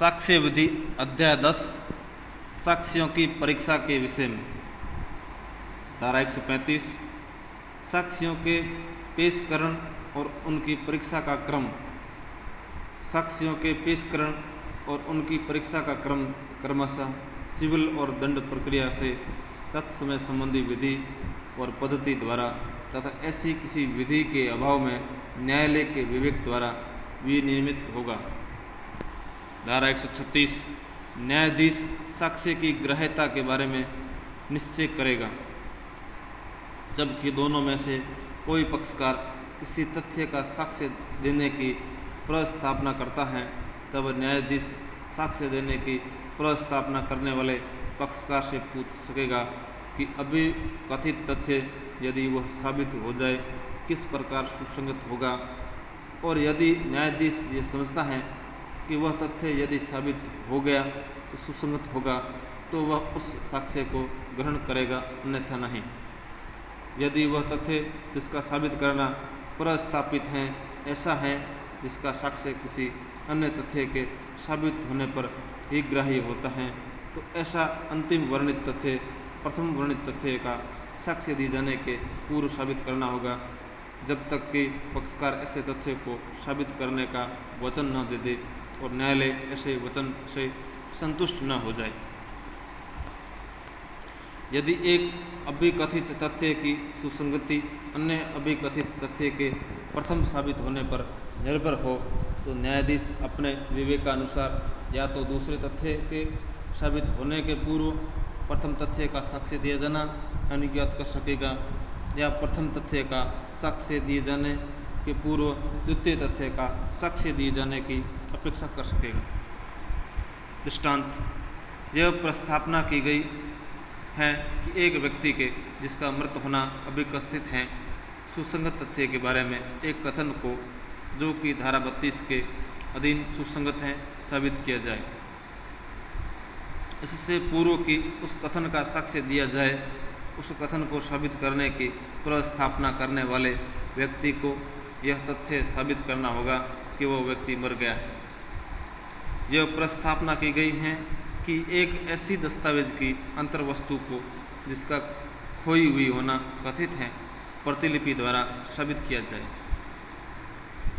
साक्ष्य विधि अध्याय 10 साक्ष्यों की परीक्षा के विषय में। धारा 135 साक्ष्यों के पेशकरण और उनकी परीक्षा का क्रम। साक्ष्यों के पेशकरण और उनकी परीक्षा का क्रम क्रमशः सिविल और दंड प्रक्रिया से तत्समय संबंधी विधि और पद्धति द्वारा तथा ऐसी किसी विधि के अभाव में न्यायालय के विवेक द्वारा विनियमित होगा। धारा 136 न्यायाधीश साक्ष्य की ग्राह्यता के बारे में निश्चय करेगा। जबकि दोनों में से कोई पक्षकार किसी तथ्य का साक्ष्य देने की प्रस्तावना करता है, तब न्यायाधीश साक्ष्य देने की प्रस्तावना करने वाले पक्षकार से पूछ सकेगा कि अभी कथित तथ्य यदि वह साबित हो जाए किस प्रकार सुसंगत होगा, और यदि न्यायाधीश ये समझता है कि वह तथ्य यदि साबित हो गया तो सुसंगत होगा, तो वह उस साक्ष्य को ग्रहण करेगा, अन्यथा नहीं। यदि वह तथ्य जिसका साबित करना प्रस्तावित है ऐसा है जिसका साक्ष्य किसी अन्य तथ्य के साबित होने पर ही ग्राह्य होता है, तो ऐसा अंतिम वर्णित तथ्य प्रथम वर्णित तथ्य का साक्ष्य दिए जाने के पूर्व साबित करना होगा, जब तक कि पक्षकार ऐसे तथ्य को साबित करने का वचन न दे दे और न्यायालय ऐसे वचन से संतुष्ट न हो जाए। यदि एक अभिकथित तथ्य की सुसंगति अन्य अभिकथित तथ्य के प्रथम साबित होने पर निर्भर हो, तो न्यायाधीश अपने विवेकानुसार या तो दूसरे तथ्य के साबित होने के पूर्व प्रथम तथ्य का साक्ष्य दिया जाना अनुज्ञात कर सकेगा, या प्रथम तथ्य का साक्ष्य दिए जाने के पूर्व द्वितीय तथ्य का साक्ष्य दिए जाने की अपेक्षा कर सकेगा। दृष्टांत, यह प्रस्तावना की गई है कि एक व्यक्ति के जिसका मृत होना अभिकथित है सुसंगत तथ्य के बारे में एक कथन को, जो कि धारा 32 के अधीन सुसंगत है, साबित किया जाए। इससे पूर्व कि उस कथन का साक्ष्य दिया जाए, उस कथन को साबित करने की प्रस्तावना करने वाले व्यक्ति को यह तथ्य साबित करना होगा कि वह व्यक्ति मर गया है। यह प्रस्तावना की गई है कि एक ऐसी दस्तावेज की अंतर्वस्तु को जिसका खोई हुई होना कथित है प्रतिलिपि द्वारा साबित किया जाए।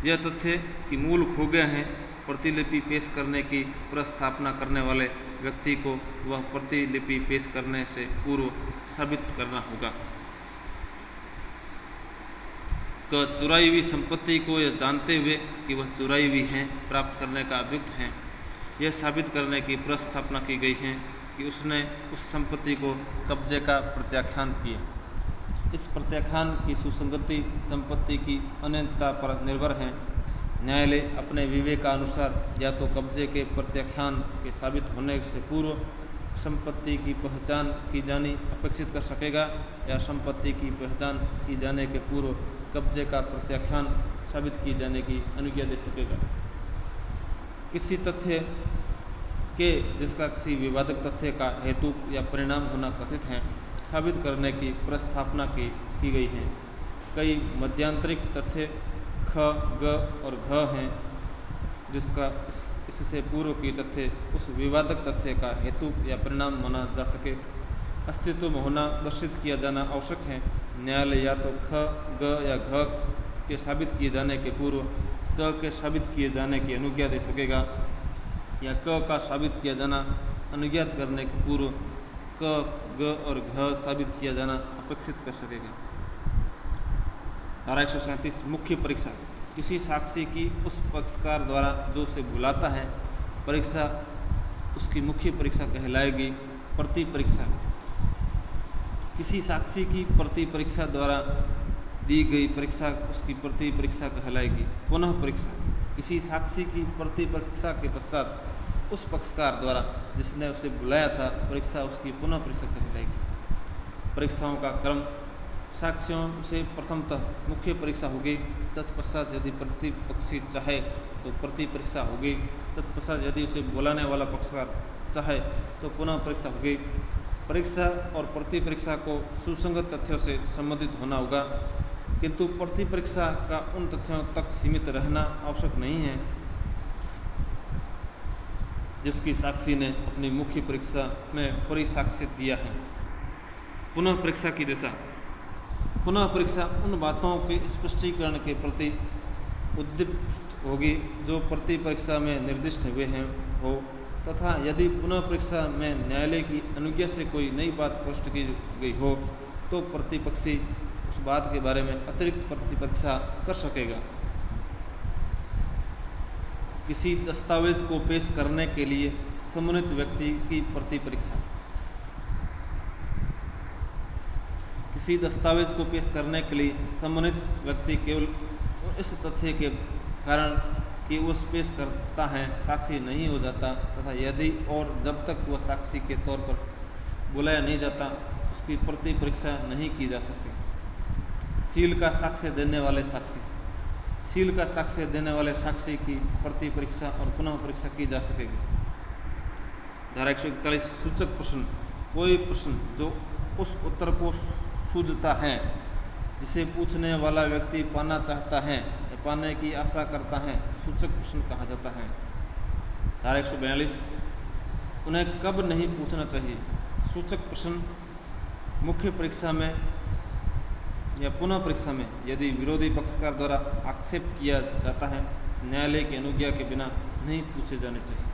यह तथ्य कि मूल खो गया है प्रतिलिपि पेश करने की प्रस्तावना करने वाले व्यक्ति को वह प्रतिलिपि पेश करने से पूर्व साबित करना होगा। चुराई हुई संपत्ति को यह जानते हुए कि वह चुराई हुई है प्राप्त करने का अभियुक्त है, यह साबित करने की प्रस्तावना की गई है कि उसने उस संपत्ति को कब्जे का प्रत्याख्यान किया। इस प्रत्याख्यान की सुसंगति संपत्ति की अनंतता पर निर्भर है। न्यायालय अपने विवेकानुसार या तो कब्जे के प्रत्याख्यान के साबित होने से पूर्व संपत्ति की पहचान की जानी अपेक्षित कर सकेगा, या संपत्ति की पहचान की जाने के पूर्व कब्जे का प्रत्याख्यान साबित किए जाने की अनुज्ञा दे सकेगा। किसी तथ्य के जिसका किसी विवादक तथ्य का हेतु या परिणाम होना कथित है साबित करने की प्रस्तावना की गई है। कई मध्यांतरिक तथ्य ख, ग और घ हैं जिसका इससे पूर्व की तथ्य उस विवादक तथ्य का हेतु या परिणाम माना जा सके अस्तित्व में होना दर्शित किया जाना आवश्यक है। न्यायालय या तो ख, ग या घ के साबित किए जाने के पूर्व क के साबित किए जाने की अनुज्ञा दे सकेगा, या क का साबित किया जाना अनुज्ञात करने के पूर्व क, ग और घ साबित किया जाना अपेक्षित कर सकेगा। धारा 137 मुख्य परीक्षा। किसी साक्षी की उस पक्षकार द्वारा जो उसे बुलाता है परीक्षा उसकी मुख्य परीक्षा कहलाएगी। प्रति परीक्षा, किसी साक्षी की प्रति परीक्षा द्वारा दी गई परीक्षा उसकी प्रति परीक्षा कहलाएगी। पुनः परीक्षा, किसी साक्षी की प्रति परीक्षा के पश्चात उस पक्षकार द्वारा जिसने उसे बुलाया था परीक्षा उसकी पुनः परीक्षा कहलाएगी। परीक्षाओं का क्रम, साक्ष्यों से प्रथमतः मुख्य परीक्षा होगी, तत्पश्चात यदि प्रतिपक्षी चाहे तो प्रति परीक्षा होगी, तत्पश्चात यदि उसे बुलाने वाला पक्षकार चाहे तो पुनः परीक्षा होगी। परीक्षा और प्रति परीक्षा को सुसंगत तथ्यों से संबंधित होना होगा, किंतु प्रति परीक्षा का उन तथ्यों तक सीमित रहना आवश्यक नहीं है जिसकी साक्षी ने अपनी मुख्य परीक्षा में परिसाक्षित दिया है। पुनः परीक्षा की दिशा। पुनः परीक्षा उन बातों के स्पष्टीकरण के प्रति उद्दीप्त होगी जो प्रति परीक्षा में निर्दिष्ट हुए हैं हो, तथा यदि पुनः परीक्षा में न्यायालय की अनुज्ञा से कोई नई बात प्रविष्ट की गई हो तो प्रतिपक्षी उस बात के बारे में अतिरिक्त प्रतिपरीक्षा कर सकेगा। किसी दस्तावेज को पेश करने के लिए सम्मानित व्यक्ति की प्रतिपरीक्षा। किसी दस्तावेज को पेश करने के लिए सम्मानित व्यक्ति केवल इस तथ्य के कारण कि उस पेश करता है साक्षी नहीं हो जाता, तथा यदि और जब तक वह साक्षी के तौर पर बुलाया नहीं जाता उसकी प्रतिपरीक्षा नहीं की जा सकती। सील का साक्ष्य देने वाले साक्षी। सील का साक्ष्य देने वाले साक्षी की प्रतिपरीक्षा और पुनः परीक्षा की जा सकेगी। धारा 141 सूचक प्रश्न। कोई प्रश्न जो उस उत्तर को सूझता है जिसे पूछने वाला व्यक्ति पाना चाहता है या पाने की आशा करता है सूचक प्रश्न कहा जाता है। धारा 142 उन्हें कब नहीं पूछना चाहिए। सूचक प्रश्न मुख्य परीक्षा में या पुनः परीक्षा में यदि विरोधी पक्षकार द्वारा आक्षेप किया जाता है न्यायालय की अनुज्ञा के बिना नहीं पूछे जाने चाहिए।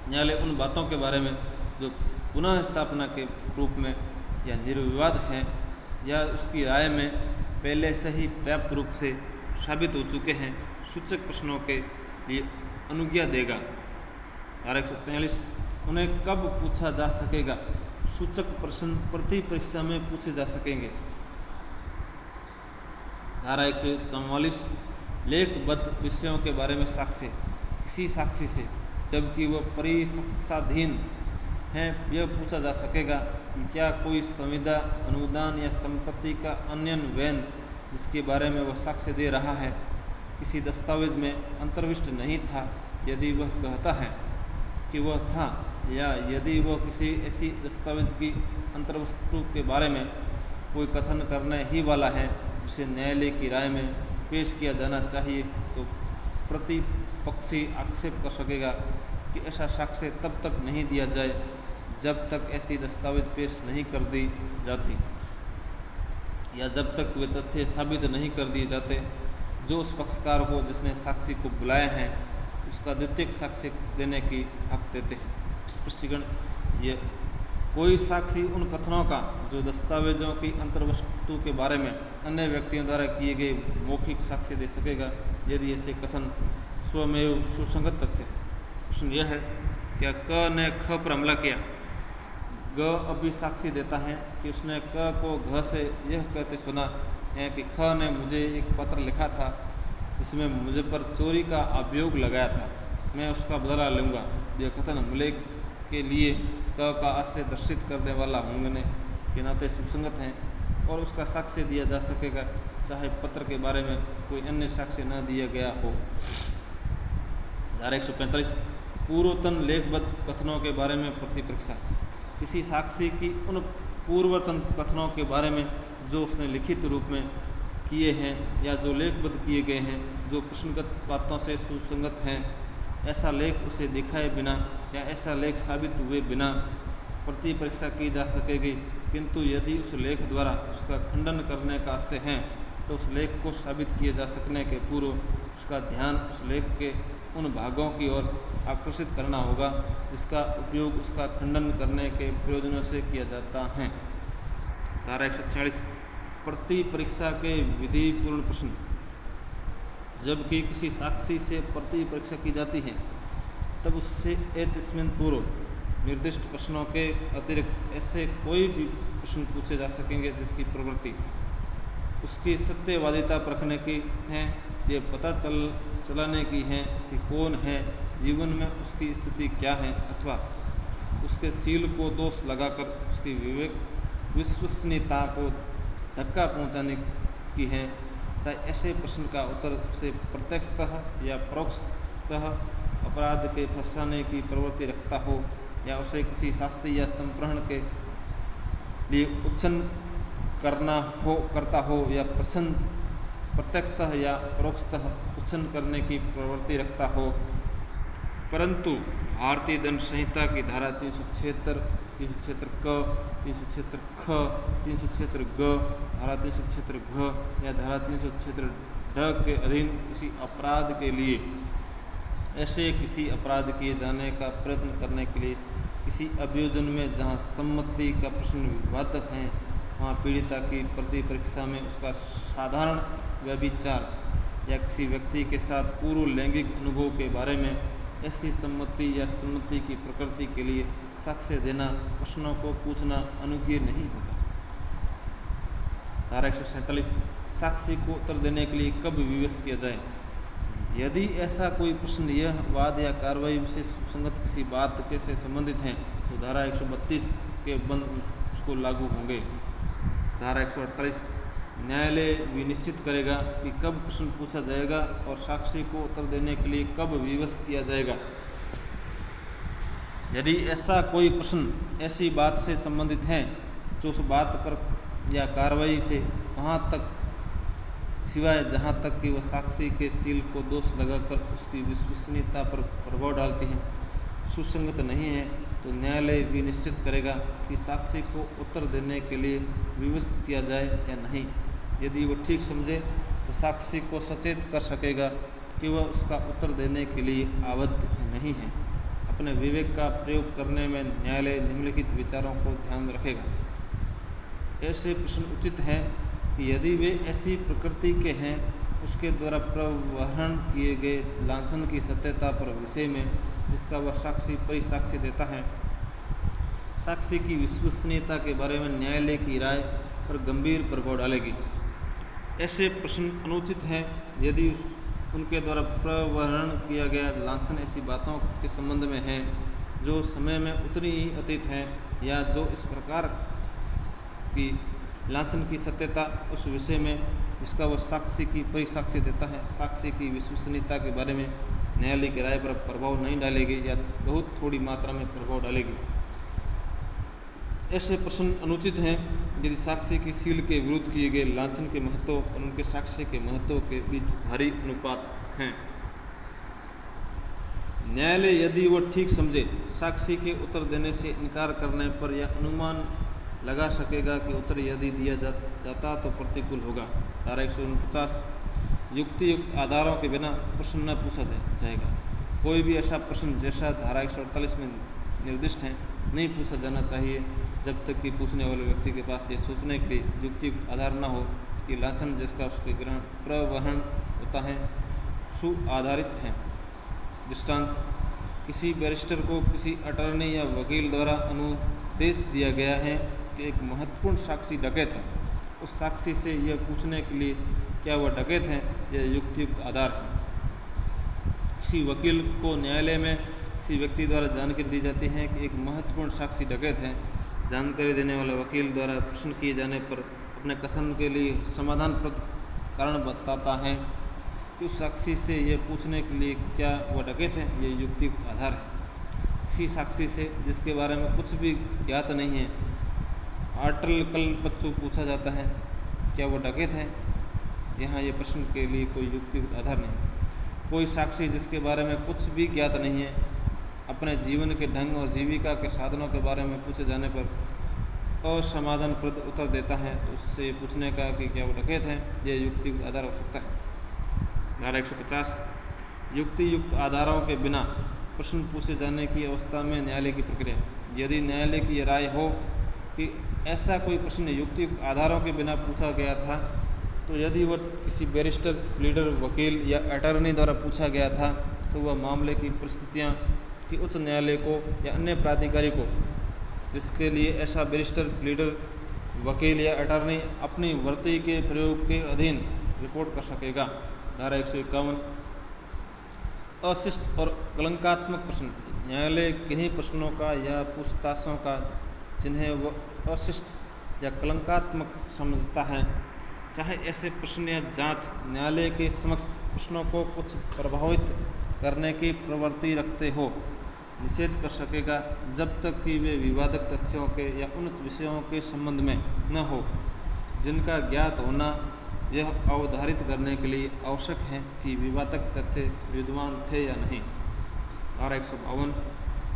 न्यायालय उन बातों के बारे में जो पुनः स्थापना के रूप में या निर्विवाद हैं या उसकी राय में पहले से ही पर्याप्त रूप से साबित हो चुके हैं सूचक प्रश्नों के लिए अनुज्ञा देगा। धारा 143 उन्हें कब पूछा जा सकेगा। सूचक प्रश्न प्रति परीक्षा में पूछे जा सकेंगे। धारा 144 लेखबद्ध विषयों के बारे में साक्ष्य। किसी साक्षी से जबकि वह परीक्षाधीन है यह पूछा जा सकेगा कि क्या कोई संविदा अनुदान या संपत्ति का अन्य वैन जिसके बारे में वह साक्ष्य दे रहा है किसी दस्तावेज में अंतर्विष्ट नहीं था। यदि वह कहता है कि वह था या यदि वह किसी ऐसी दस्तावेज की अंतर्वस्तु के बारे में कोई कथन करने ही वाला है जिसे न्यायालय की राय में पेश किया जाना चाहिए तो प्रतिपक्षी आक्षेप कर सकेगा कि ऐसा साक्ष्य तब तक नहीं दिया जाए जब तक ऐसी दस्तावेज पेश नहीं कर दी जाती या जब तक वे तथ्य साबित नहीं कर दिए जाते जो उस पक्षकार को जिसने साक्षी को बुलाया है उसका द्वितीयक साक्ष्य देने की हक देते हैं। स्पष्टीकरण। ये कोई साक्षी उन कथनों का जो दस्तावेजों की अंतर्वस्तु के बारे में अन्य व्यक्तियों द्वारा किए गए मौखिक साक्ष्य दे सकेगा यदि ऐसे कथन स्वमेव सुसंगत तथ्य। प्रश्न यह है क्या क ने ख पर हमला किया। ग अभी साक्षी देता है कि उसने क को घ से यह कहते सुना है कि ख ने मुझे एक पत्र लिखा था जिसमें मुझे पर चोरी का अभियोग लगाया था, मैं उसका बदला लूँगा। यह कथन हमले के लिए क का आशय दर्शित करने वाला होने के नाते सुसंगत हैं और उसका साक्ष्य दिया जा सकेगा चाहे पत्र के बारे में कोई अन्य साक्ष्य न दिया गया हो। धारा 145 पूर्वतन लेखबद्ध कथनों के बारे में प्रतिपरीक्षा। किसी साक्षी की उन पूर्वतन कथनों के बारे में जो उसने लिखित रूप में किए हैं या जो लेखबद्ध किए गए हैं जो प्रश्नगत बातों से सुसंगत हैं ऐसा लेख उसे दिखाए बिना या ऐसा लेख साबित हुए बिना प्रतिपरीक्षा की जा सकेगी। किंतु यदि उस लेख द्वारा उसका खंडन करने का आशय है तो उस लेख को साबित किए जा सकने के पूर्व उसका ध्यान उस लेख के उन भागों की ओर आकर्षित करना होगा जिसका उपयोग उसका खंडन करने के प्रयोजनों से किया जाता है। धारा 146 प्रतिपरीक्षा के विधिपूर्ण प्रश्न। जबकि किसी साक्षी से प्रतिपरीक्षा की जाती है तब उससे एतस्मिन पूर्व निर्दिष्ट प्रश्नों के अतिरिक्त ऐसे कोई भी प्रश्न पूछे जा सकेंगे जिसकी प्रवृत्ति उसकी सत्यवादिता परखने की है, ये पता चलाने की है कि कौन है, जीवन में उसकी स्थिति क्या है, अथवा उसके सील को दोष लगाकर उसकी विवेक विश्वसनीयता को धक्का पहुंचाने की है। चाहे ऐसे प्रश्न का उत्तर उसे प्रत्यक्षतः या परोक्षतः अपराध के फंसाने की प्रवृत्ति रखता हो या उसे किसी शास्ति या संप्रहण के लिए उच्छन करता हो या प्रश्न प्रत्यक्षतः या परोक्षतः उच्छन करने की प्रवृत्ति रखता हो परंतु भारतीय दंड संहिता की धारा 376, 376 क, 376 ख, 376 ग, धारा 376 घ या धारा 376 ढ के अधीन किसी अपराध के लिए, ऐसे किसी अपराध किए जाने का प्रयत्न करने के लिए किसी अभियोजन में जहां सम्मति का प्रश्न विवादक है, वहां पीड़िता की प्रति परीक्षा में उसका साधारण व्यभिचार या किसी व्यक्ति के साथ पूर्व लैंगिक अनुभव के बारे में ऐसी सम्मति या सम्मति की प्रकृति के लिए साक्ष्य देना, प्रश्नों को पूछना अनुज्ञेय नहीं होगा। धारा 147 साक्षी को उत्तर देने के लिए कब विवश किया जाए। यदि ऐसा कोई प्रश्न यह वाद या कार्रवाई से सुसंगत किसी बात के से संबंधित हैं तो धारा 132 के बंद उसको लागू होंगे। धारा 148 न्यायालय विनिश्चित करेगा कि कब प्रश्न पूछा जाएगा और साक्षी को उत्तर देने के लिए कब विवश किया जाएगा। यदि ऐसा कोई प्रश्न ऐसी बात से संबंधित है जो उस बात पर या कार्रवाई से वहाँ तक सिवाय जहाँ तक कि वह साक्षी के सील को दोष लगाकर उसकी विश्वसनीयता पर प्रभाव डालती है, सुसंगत नहीं है, तो न्यायालय भी निश्चित करेगा कि साक्षी को उत्तर देने के लिए विवश किया जाए या नहीं। यदि वह ठीक समझे तो साक्षी को सचेत कर सकेगा कि वह उसका उत्तर देने के लिए आबद्ध नहीं है। अपने विवेक का प्रयोग करने में न्यायालय निम्नलिखित विचारों को ध्यान रखेगा। ऐसे प्रश्न उचित हैं कि यदि वे ऐसी प्रकृति के हैं, उसके द्वारा प्रवहन किए गए लांछन की सत्यता पर विषय में जिसका वह साक्षी परिसाक्ष्य देता है, साक्षी की विश्वसनीयता के बारे में न्यायालय की राय पर गंभीर प्रभाव डालेगी। ऐसे प्रश्न अनुचित हैं यदि उनके द्वारा प्रवहन किया गया लांछन ऐसी बातों के संबंध में है जो समय में उतनी ही अतीत हैं या जो इस प्रकार की लांछन की सत्यता उस विषय में जिसका वह साक्षी की परिसाक्ष्य देता है, साक्षी की विश्वसनीयता के बारे में न्यायालय की राय पर प्रभाव नहीं डालेगी या बहुत थोड़ी मात्रा में प्रभाव डालेगी। ऐसे प्रश्न अनुचित हैं यदि साक्षी की सील के विरुद्ध किए गए लांछन के महत्व और उनके साक्ष्य के महत्व के बीच भारी अनुपात हैं। न्यायालय यदि वह ठीक समझे साक्षी के उत्तर देने से इनकार करने पर यह अनुमान लगा सकेगा कि उत्तर यदि दिया जाता तो प्रतिकूल होगा। धारा 149 युक्ति युक्त आधारों के बिना प्रश्न न पूछा जाएगा। कोई भी ऐसा प्रश्न जैसा धारा 148 में निर्दिष्ट है नहीं पूछा जाना चाहिए जब तक कि पूछने वाले व्यक्ति के पास ये सोचने के लिए युक्ति युक्त आधार न हो कि लांछन जिसका उसके ग्रहण प्रवहन होता है सुआधारित है। दृष्टांत, किसी बैरिस्टर को किसी अटर्नी या वकील द्वारा अनुदेश दिया गया है कि एक महत्वपूर्ण साक्षी डकैत है। उस साक्षी से यह पूछने के लिए क्या वह डकैत है, यह युक्तियुक्त आधार है। किसी वकील को न्यायालय में किसी व्यक्ति द्वारा जानकारी दी जाती है कि एक महत्वपूर्ण साक्षी डकैत है। जानकारी देने वाले वकील द्वारा प्रश्न किए जाने पर अपने कथन के लिए समाधानप्रद कारण बताता है कि उस साक्षी से यह पूछने के लिए क्या वह डकैत है, यह युक्तियुक्त आधार है। किसी साक्षी से जिसके बारे में कुछ भी ज्ञात नहीं है आर्टिकल पूछा जाता है क्या वह डकैत है, यहाँ ये प्रश्न के लिए कोई युक्तियुक्त आधार नहीं। कोई साक्षी जिसके बारे में कुछ भी ज्ञात नहीं है अपने जीवन के ढंग और जीविका के साधनों के बारे में पूछे जाने पर असमाधानप्रद उत्तर देता है तो उससे पूछने का कि क्या वो डकैत है, यह युक्तियुक्त आधार हो सकता है। धारा 150 युक्ति युक्त आधारों के बिना प्रश्न पूछे जाने की अवस्था में न्यायालय की प्रक्रिया। यदि न्यायालय की यह राय हो कि ऐसा कोई प्रश्न युक्तियुक्त आधारों के बिना पूछा गया था, तो यदि वह किसी बैरिस्टर, प्लीडर, वकील या अटर्नी द्वारा पूछा गया था तो वह मामले की परिस्थितियाँ कि उच्च न्यायालय को या अन्य प्राधिकारी को जिसके लिए ऐसा बैरिस्टर, प्लीडर, वकील या अटर्नी अपनी वर्ती के प्रयोग के अधीन रिपोर्ट कर सकेगा। धारा 151 अशिष्ट और कलंकात्मक प्रश्न। न्यायालय किन्हीं प्रश्नों का या पूछताछों का जिन्हें वह अशिष्ट या कलंकात्मक समझता है, चाहे ऐसे प्रश्न या जांच न्यायालय के समक्ष प्रश्नों को कुछ प्रभावित करने की प्रवृत्ति रखते हो, निषेध कर सकेगा जब तक कि वे विवादक तथ्यों के या उन विषयों के संबंध में न हो जिनका ज्ञात होना यह अवधारित करने के लिए आवश्यक है कि विवादक तथ्य विद्यमान थे या नहीं। धारा 152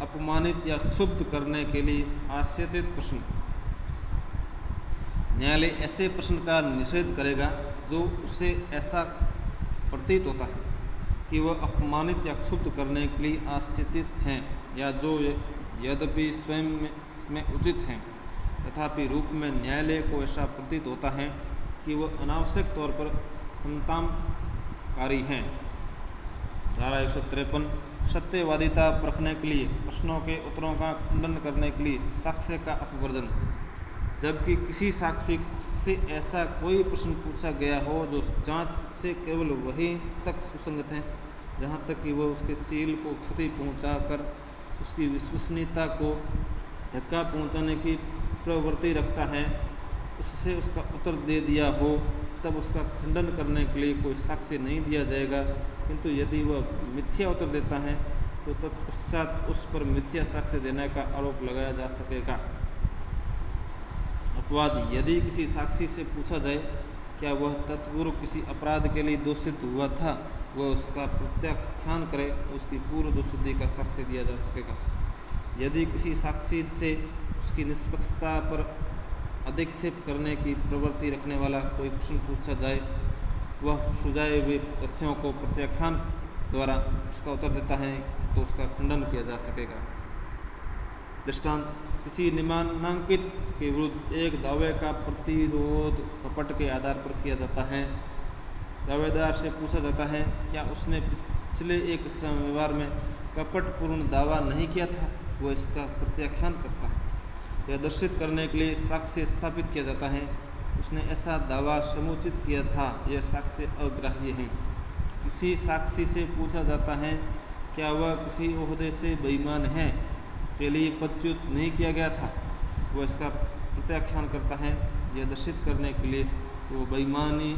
अपमानित या क्षुब्ध करने के लिए आश्चर्यित प्रश्न। न्यायालय ऐसे प्रश्न का निषेध करेगा जो उसे ऐसा प्रतीत होता है कि वह अपमानित या क्षुब्ध करने के लिए आश्चर्यित हैं या जो यद्यपि स्वयं में उचित हैं, तथापि रूप में न्यायालय को ऐसा प्रतीत होता है कि वह अनावश्यक तौर पर संतापकारी हैं। धारा 153 सत्यवादिता परखने के लिए प्रश्नों के उत्तरों का खंडन करने के लिए साक्ष्य का अपवर्जन। जबकि किसी साक्षी से ऐसा कोई प्रश्न पूछा गया हो जो जांच से केवल वहीं तक सुसंगत है जहां तक कि वह उसके सील को क्षति पहुंचाकर उसकी विश्वसनीयता को धक्का पहुंचाने की प्रवृत्ति रखता है, उससे उसका उत्तर दे दिया हो, तब उसका खंडन करने के लिए कोई साक्ष्य नहीं दिया जाएगा। किंतु यदि वह मिथ्या उत्तर देता है तो तत्पश्चात उस पर मिथ्या साक्ष्य देने का आरोप लगाया जा सकेगा। अपवाद यदि किसी साक्षी से पूछा जाए क्या वह तत्पूर्व किसी अपराध के लिए दोषित हुआ था, वह उसका प्रत्याख्यान करे तो उसकी पूर्व दोषसिद्धि का साक्ष्य दिया जा सकेगा। यदि किसी साक्षी से उसकी निष्पक्षता पर अधिक्षेप करने की प्रवृत्ति रखने वाला कोई प्रश्न पूछा जाए, वह सुझाए हुए तथ्यों को प्रत्याख्यान द्वारा उसका उत्तर देता है तो उसका खंडन किया जा सकेगा। दृष्टांत किसी निम्नांकित के विरुद्ध एक दावे का प्रतिरोध कपट के आधार पर किया जाता है। दावेदार से पूछा जाता है क्या उसने पिछले एक व्यवहार में कपटपूर्ण दावा नहीं किया था, वह इसका प्रत्याख्यान करता है। यह दर्शित करने के लिए साक्ष्य स्थापित किया जाता है उसने ऐसा दावा समुचित किया था, यह साक्ष्य अग्राह्य है। किसी साक्षी से पूछा जाता है क्या वह किसी ओहदे से बेईमान है के लिए पदच्युत नहीं किया गया था, वह इसका प्रत्याख्यान करता है। यह दर्शित करने के लिए वो बेईमानी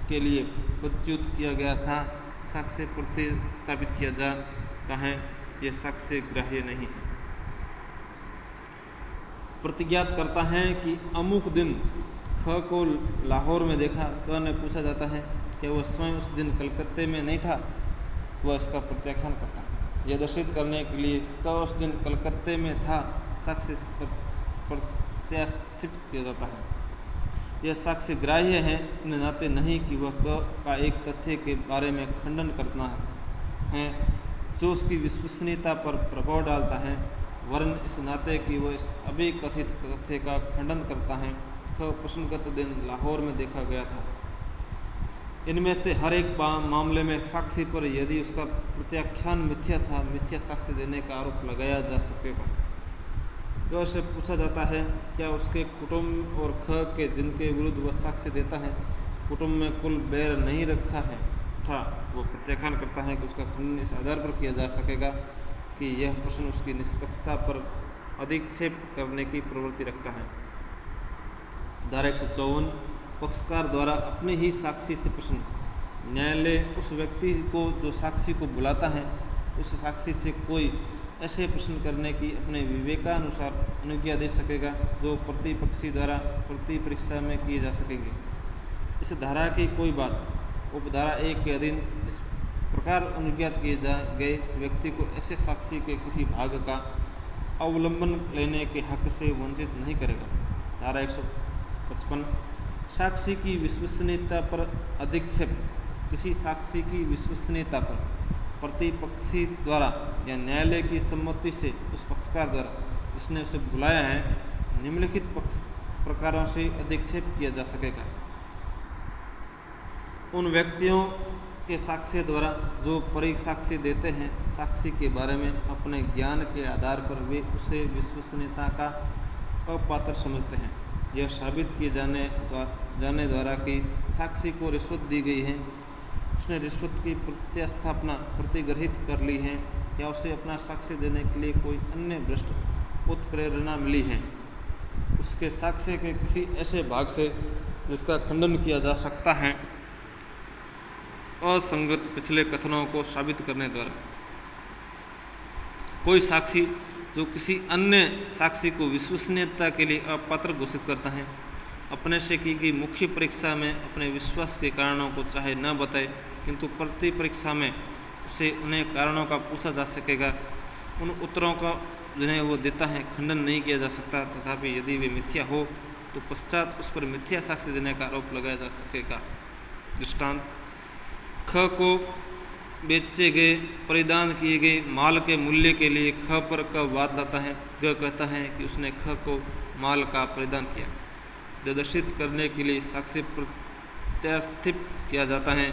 के लिए पदच्युत किया गया था, साक्ष्य प्रतिस्थापित किया जाता है, यह साक्ष्य ग्राह्य नहीं। प्रतिज्ञात करता है कि अमुक दिन ख को लाहौर में देखा। क ने पूछा जाता है कि वह स्वयं उस दिन कलकत्ते में नहीं था, वह इसका प्रत्याख्यान करता है। यह दर्शित करने के लिए क उस दिन कलकत्ते में था, साक्ष्य प्रत्यास्थित किया जाता है। यह साक्ष्य ग्राह्य है इन नाते नहीं कि वह क का एक तथ्य के बारे में खंडन करना है जो उसकी विश्वसनीयता पर प्रभाव डालता है, वरन इस नाते कि वह इस अभिकथित तथ्य का खंडन करता है। ख प्रश्नगत दिन लाहौर में देखा गया था। इनमें से हर एक मामले में साक्षी पर यदि उसका प्रत्याख्यान मिथ्या था, मिथ्या साक्ष्य देने का आरोप लगाया जा सकेगा। क से पूछा जाता है क्या उसके कुटुंब और ख के जिनके विरुद्ध वह साक्ष्य देता है कुटुंब में कुल बैर नहीं रखा है था, वो प्रत्याख्यान करता है कि उसका खंडन इस आधार पर किया जा सकेगा कि यह प्रश्न उसकी निष्पक्षता पर अधिक्षेप करने की प्रवृत्ति रखता है। धारा 154 पक्षकार द्वारा अपने ही साक्षी से प्रश्न। न्यायालय उस व्यक्ति को जो साक्षी को बुलाता है उस साक्षी से कोई ऐसे प्रश्न करने की अपने विवेकानुसार अनुज्ञा दे सकेगा जो प्रतिपक्षी द्वारा प्रति परीक्षा में किए जा सकेंगे। इस धारा की कोई बात उपधारा 1 के अधीन इस प्रकार अनुज्ञात किए गए व्यक्ति को ऐसे साक्षी के किसी भाग का अवलंबन लेने के हक से वंचित नहीं करेगा। धारा 155 साक्षी की विश्वसनीयता पर अधिक्षेप। किसी साक्षी की विश्वसनीयता पर प्रतिपक्षी द्वारा या न्यायालय की सम्मति से उस पक्षकार द्वारा जिसने उसे बुलाया है निम्नलिखित प्रकारों से अधिक्षेप किया जा सकेगा। उन व्यक्तियों के साक्ष्य द्वारा जो परिसाक्ष्य देते हैं साक्षी के बारे में अपने ज्ञान के आधार पर वे उसे विश्वसनीयता का अपात्र समझते हैं। यह साबित किए जाने द्वारा कि साक्षी को रिश्वत दी गई है, उसने रिश्वत की प्रत्यास्थापना प्रतिग्रहित कर ली है या उसे अपना साक्ष्य देने के लिए कोई अन्य भ्रष्ट उत्प्रेरणा मिली है, उसके साक्ष्य के किसी ऐसे भाग से जिसका खंडन किया जा सकता है असंगत पिछले कथनों को साबित करने द्वारा। कोई साक्षी जो किसी अन्य साक्षी को विश्वसनीयता के लिए अपात्र घोषित करता है अपने से की गई मुख्य परीक्षा में अपने विश्वास के कारणों को चाहे न बताए किंतु प्रति परीक्षा में उसे उन्हें कारणों का पूछा जा सकेगा। उन उत्तरों का जिन्हें वो देता है खंडन नहीं किया जा सकता। तथापि यदि वे मिथ्या हो तो पश्चात उस पर मिथ्या साक्ष्य देने का आरोप लगाया जा सकेगा। दृष्टांत, ख को बेचे गए परिधान किए गए माल के मूल्य के लिए ख पर क वाद लाता है। ग कहता है कि उसने ख को माल का परिधान किया। प्रदर्शित करने के लिए साक्ष्य प्रत्यास्थित किया जाता है।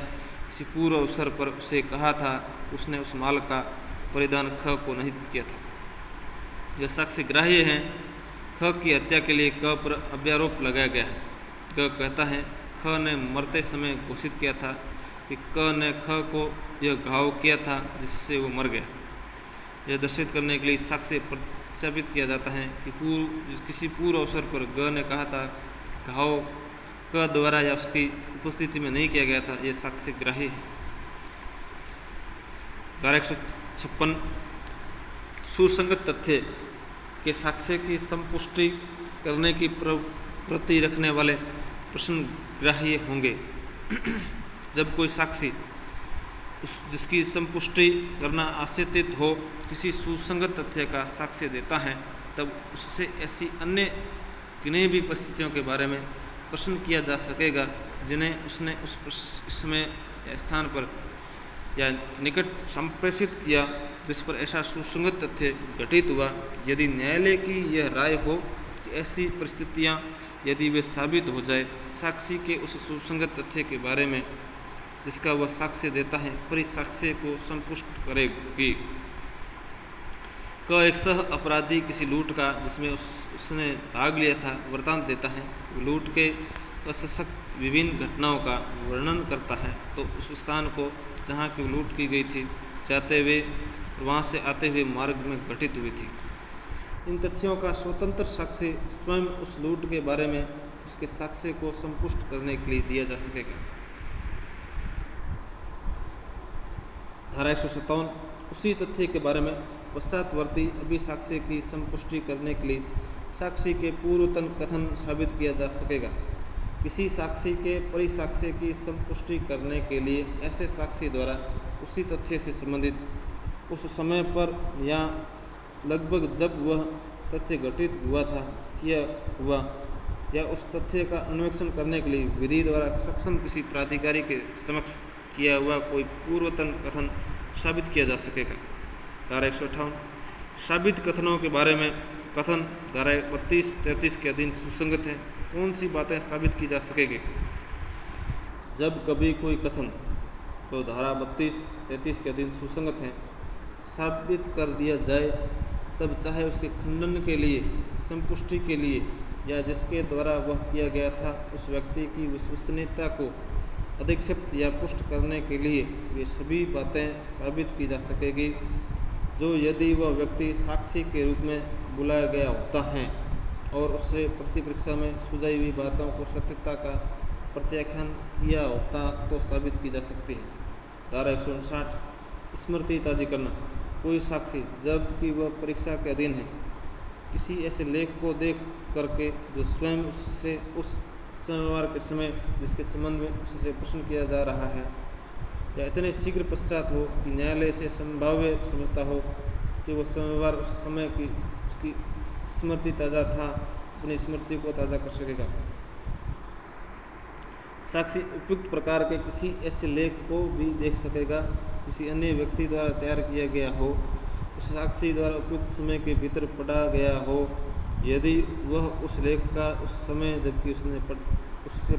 किसी पूर्व अवसर पर उसे कहा था उसने उस माल का परिधान ख को नहीं किया था। यह साक्ष्य ग्राह्य है। ख की हत्या के लिए क पर अभ्यारोप लगाया गया है। ग कहता है ख ने मरते समय घोषित किया था कि क ने ख को यह घाव किया था जिससे वो मर गया। यह दर्शित करने के लिए साक्ष्य प्रत्यापित किया जाता है कि किसी पूर्व अवसर पर ग ने कहा था घाव क द्वारा या उसकी उपस्थिति में नहीं किया गया था। यह साक्ष्य ग्राह्य है। धारा 156 सुसंगत तथ्य के साक्ष्य की संपुष्टि करने की प्रवृत्ति रखने वाले प्रश्न ग्राह्य होंगे। जब कोई साक्षी जिसकी संपुष्टि करना आशंकित हो किसी सुसंगत तथ्य का साक्ष्य देता है तब उससे ऐसी अन्य किन्हीं भी परिस्थितियों के बारे में प्रश्न किया जा सकेगा जिन्हें उसने उस समय या स्थान पर या निकट संप्रेषित किया जिस पर ऐसा सुसंगत तथ्य घटित हुआ। यदि न्यायालय की यह राय हो कि ऐसी परिस्थितियां यदि वे साबित हो जाए साक्षी के उस सुसंगत तथ्य के बारे में जिसका वह साक्ष्य देता है परिसाक्ष्य को संपुष्ट करेगी। क एक सह अपराधी किसी लूट का जिसमें उसने भाग लिया था वृतांत देता है। लूट के असशक्त विभिन्न घटनाओं का वर्णन करता है तो उस स्थान को जहाँ की लूट की गई थी जाते हुए वहाँ से आते हुए मार्ग में घटित हुई थी। इन तथ्यों का स्वतंत्र साक्ष्य स्वयं उस लूट के बारे में उसके साक्ष्य को संपुष्ट करने के लिए दिया जा सकेगा। धारा 157 उसी तथ्य के बारे में पश्चातवर्ती अभिसाक्ष्य की संपुष्टि करने के लिए साक्षी के पूर्वतन कथन साबित किया जा सकेगा। किसी साक्षी के परिसाक्ष्य की संपुष्टि करने के लिए ऐसे साक्षी द्वारा उसी तथ्य से संबंधित उस समय पर या लगभग जब वह तथ्य घटित हुआ था किया हुआ या उस तथ्य का अन्वेषण करने के लिए विधि द्वारा सक्षम किसी प्राधिकारी के समक्ष किया हुआ कोई पूर्वतन कथन साबित किया जा सकेगा। धारा 158 साबित कथनों के बारे में कथन धारा 32-33 के अधीन सुसंगत है। कौन सी बातें साबित की जा सकेगी? जब कभी कोई कथन तो धारा 32-33 के अधीन सुसंगत है साबित कर दिया जाए तब चाहे उसके खंडन के लिए संपुष्टि के लिए या जिसके द्वारा वह किया गया था उस व्यक्ति की विश्वसनीयता को अधिक्षिप्त या पुष्ट करने के लिए वे सभी बातें साबित की जा सकेगी जो यदि वह व्यक्ति साक्षी के रूप में बुलाया गया होता है और उससे प्रतिपरीक्षा में सुझाई हुई बातों को सत्यता का प्रत्याख्यान किया होता तो साबित की जा सकती है। धारा 159 स्मृति ताज़ी करना। कोई साक्षी जबकि वह परीक्षा के अधीन है किसी ऐसे लेख को देख करके जो स्वयं उससे उस व्यवहार के समय जिसके संबंध में उससे प्रश्न किया जा रहा है या इतने शीघ्र पश्चात हो कि न्यायालय से संभाव्य समझता हो कि वह व्यवहार उस समय की उसकी स्मृति ताज़ा था अपनी स्मृति को ताज़ा कर सकेगा। साक्षी उपयुक्त प्रकार के किसी ऐसे लेख को भी देख सकेगा किसी अन्य व्यक्ति द्वारा तैयार किया गया हो उस साक्षी द्वारा उपयुक्त समय के भीतर पढ़ा गया हो यदि वह उस लेख का उस समय जबकि उसने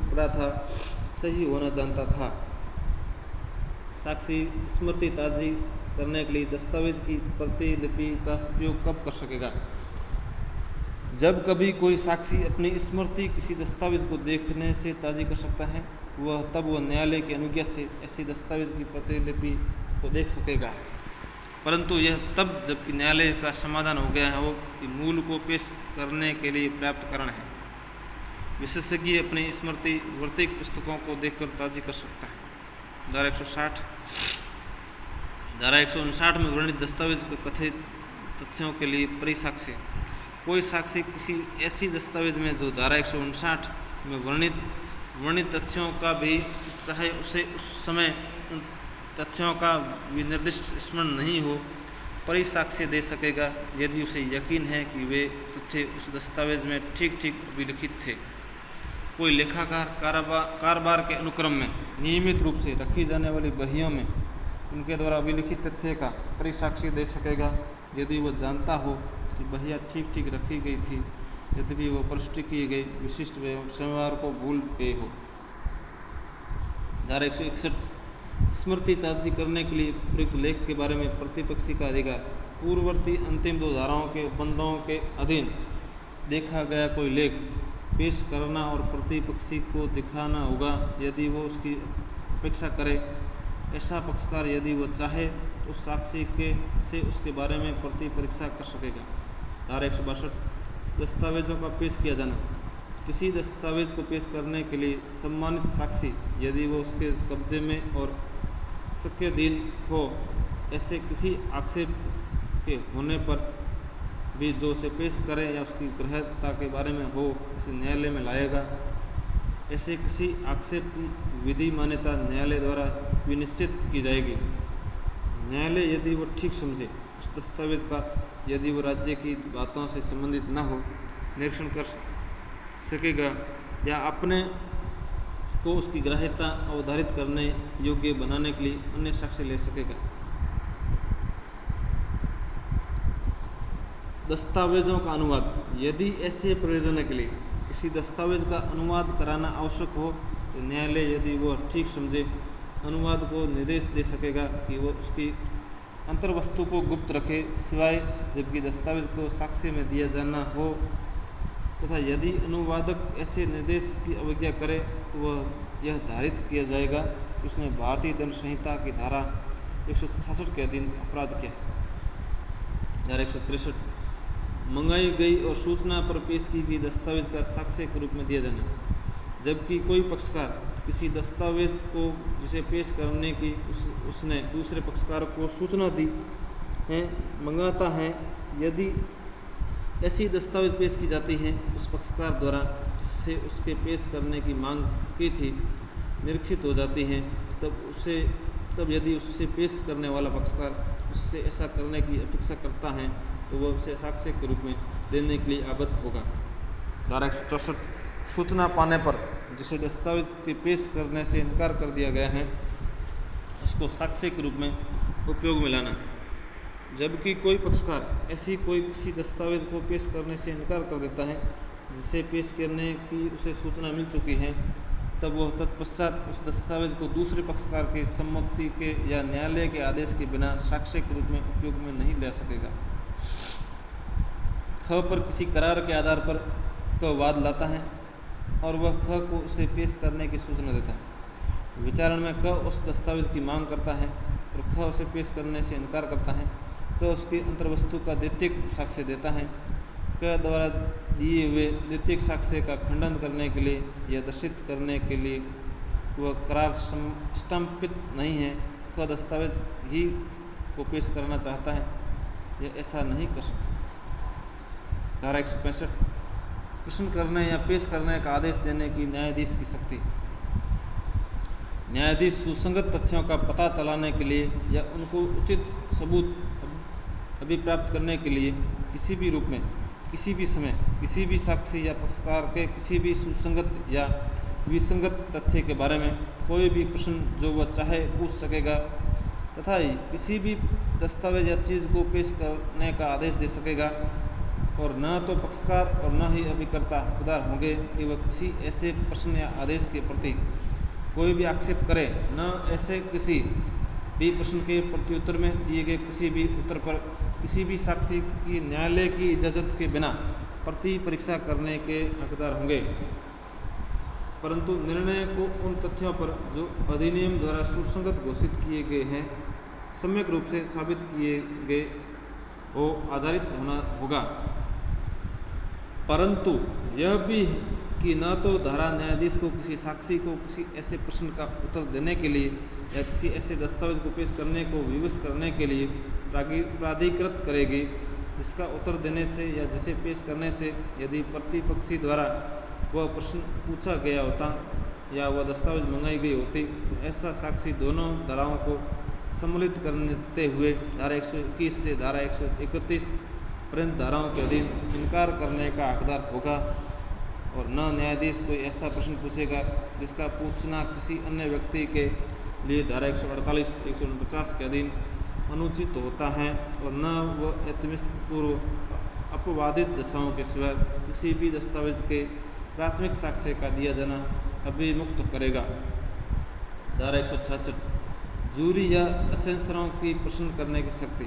पढ़ा था सही होना जानता था। साक्षी स्मृति ताज़ी करने के लिए दस्तावेज की प्रतिलिपि का उपयोग कब कर सकेगा? जब कभी कोई साक्षी अपनी स्मृति किसी दस्तावेज को देखने से ताज़ी कर सकता है वह न्यायालय की अनुज्ञा से ऐसी दस्तावेज की प्रतिलिपि को देख सकेगा, परंतु यह तब जबकि न्यायालय का समाधान हो गया हो कि मूल को पेश करने के लिए पर्याप्त कारण है। विशेषज्ञ अपनी स्मृति वर्तिक पुस्तकों को देखकर ताज़ी कर सकता है। धारा 159 में वर्णित दस्तावेज के कथित तथ्यों के लिए परिसाक्ष्य। कोई साक्षी किसी ऐसी दस्तावेज में जो धारा 159 में वर्णित तथ्यों का भी चाहे उसे उस समय तथ्यों का विनिर्दिष्ट स्मरण नहीं हो, पर ही साक्ष्य दे सकेगा यदि उसे यकीन है कि वे तथ्य उस दस्तावेज में ठीक ठीक अभिलिखित थे। कोई लेखाकार कारोबार के अनुक्रम में नियमित रूप से रखी जाने वाली बहियों में उनके द्वारा अभिलिखित तथ्य का परिसाक्ष्य दे सकेगा यदि वह जानता हो कि बहिया ठीक ठीक रखी गई थी, यद्यपि वो पुष्टि किए गए विशिष्ट व्यवहार को भूल गए हो। धारा 161 स्मृति ताज़ी करने के लिए प्रयुक्त लेख के बारे में प्रतिपक्षी का अधिकार। पूर्ववर्ती अंतिम दो धाराओं के उपबंधों के अधीन देखा गया कोई लेख पेश करना और प्रतिपक्षी को दिखाना होगा यदि वो उसकी अपेक्षा करे। ऐसा पक्षकार यदि वो चाहे उस साक्षी से उसके बारे में परीक्षा कर सकेगा। धारा 162 दस्तावेजों का पेश किया जाना। किसी दस्तावेज को पेश करने के लिए सम्मानित साक्षी यदि वो उसके कब्जे में और सक्यधीन हो, ऐसे किसी आक्षेप के होने पर भी जो उसे पेश करे या उसकी ग्रहता के बारे में हो, उसे न्यायालय में लाएगा। ऐसे किसी आक्षेप की विधि मान्यता न्यायालय द्वारा विनिश्चित की जाएगी। न्यायालय यदि वो ठीक समझे उस दस्तावेज का, यदि वो राज्य की बातों से संबंधित न हो, निरीक्षण कर सकेगा या अपने को उसकी ग्राह्यता अवधारित करने योग्य बनाने के लिए अन्य साक्ष्य ले सकेगा। दस्तावेजों का अनुवाद। यदि ऐसे प्रयोजनों के लिए किसी दस्तावेज का अनुवाद कराना आवश्यक हो तो न्यायालय यदि वह ठीक समझे अनुवाद को निर्देश दे सकेगा कि वह उसकी अंतर्वस्तु को गुप्त रखे, सिवाय जबकि दस्तावेज को साक्ष्य में दिया जाना हो, तथा यदि अनुवादक ऐसे निर्देश की अवज्ञा करे तो वह यह धारित किया जाएगा कि उसने भारतीय दंड संहिता की धारा 166 के अधीन अपराध किया। धारा 163 मंगाई गई और सूचना पर पेश की गई दस्तावेज का साक्ष्य के रूप में दिया जाना। जबकि कोई पक्षकार किसी दस्तावेज को जिसे पेश करने की उसने दूसरे पक्षकार को सूचना दी है मंगाता है, यदि ऐसी दस्तावेज पेश की जाती हैं उस पक्षकार द्वारा जिससे उसके पेश करने की मांग की थी निरीक्षित हो जाती हैं, तब यदि उससे पेश करने वाला पक्षकार उससे ऐसा करने की अपेक्षा करता है तो वह उसे साक्ष्य के रूप में देने के लिए आबद्ध होगा। धारा 164 सूचना पाने पर जिसे दस्तावेज के पेश करने से इनकार कर दिया गया है उसको साक्ष्य के रूप में उपयोग में लाना। जबकि कोई पक्षकार ऐसी कोई किसी दस्तावेज को पेश करने से इनकार कर देता है जिसे पेश करने की उसे सूचना मिल चुकी है, तब वह तत्पश्चात उस दस्तावेज को दूसरे पक्षकार के सम्मति के या न्यायालय के आदेश के बिना साक्ष्य के रूप में उपयोग में नहीं ले सकेगा। ख पर किसी करार के आधार पर क वाद लाता है और वह ख को उसे पेश करने की सूचना देता है। विचारण में क उस दस्तावेज की मांग करता है और ख उसे पेश करने से इनकार करता है। क उसकी अंतर्वस्तु का द्वितीयक साक्ष्य देता है। क द्वारा दिए हुए द्वितीयक साक्ष्य का खंडन करने के लिए या दर्शित करने के लिए वह करार स्टम्पित नहीं है। ख दस्तावेज ही को पेश करना चाहता है, यह ऐसा नहीं कर सकता। धारा 165 प्रश्न करने या पेश करने का आदेश देने की न्यायाधीश की शक्ति। न्यायाधीश सुसंगत तथ्यों का पता चलाने के लिए या उनको उचित सबूत अभिप्राप्त करने के लिए किसी भी रूप में, किसी भी समय, किसी भी साक्षी या पक्षकार के किसी भी सुसंगत या विसंगत तथ्य के बारे में कोई भी प्रश्न जो वह चाहे पूछ सकेगा तथा किसी भी दस्तावेज या चीज़ को पेश करने का आदेश दे सकेगा। और न तो पक्षकार और न ही अभिकर्ता हकदार होंगे कि वह किसी ऐसे प्रश्न या आदेश के प्रति कोई भी आक्षेप करे, न ऐसे किसी भी प्रश्न के प्रत्युत्तर में दिए गए किसी भी उत्तर पर किसी भी साक्षी की न्यायालय की इजाज़त के बिना प्रति परीक्षा करने के हकदार होंगे, परंतु निर्णय को उन तथ्यों पर जो अधिनियम द्वारा सुसंगत घोषित किए गए हैं सम्यक रूप से साबित किए गए हो आधारित होना होगा। परंतु यह भी कि न तो धारा न्यायाधीश को किसी साक्षी को किसी ऐसे प्रश्न का उत्तर देने के लिए या किसी ऐसे दस्तावेज को पेश करने को विवश करने के लिए प्राधिकृत करेगी जिसका उत्तर देने से या जिसे पेश करने से यदि प्रतिपक्षी द्वारा वह प्रश्न पूछा गया होता या वह दस्तावेज मंगाई गई होती तो ऐसा साक्षी दोनों धाराओं को सम्मिलित करते हुए धारा 121 से धारा 131 पर्यंत धाराओं के अधीन इनकार करने का हकदार होगा और न न्यायाधीश कोई ऐसा प्रश्न पूछेगा जिसका पूछना किसी अन्य व्यक्ति के लिए धारा 148 149 के अधीन अनुचित होता है और न वह पूर्व अपवादित दशाओं के सिवा किसी भी दस्तावेज के प्राथमिक साक्ष्य का दिया जाना अभिमुक्त करेगा। धारा 166 जूरी या असेंसरों की प्रश्न करने की शक्ति।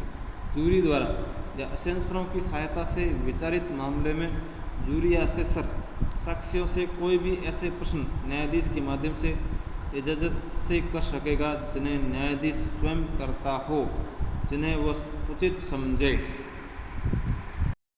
जूरी द्वारा या असेंसरों की सहायता से विचारित मामले में जूरी या असेसर साक्ष्यों से कोई भी ऐसे प्रश्न न्यायाधीश के माध्यम से इजाज़त से कर सकेगा जिन्हें न्यायाधीश स्वयं करता हो, जिन्हें वह उचित समझे।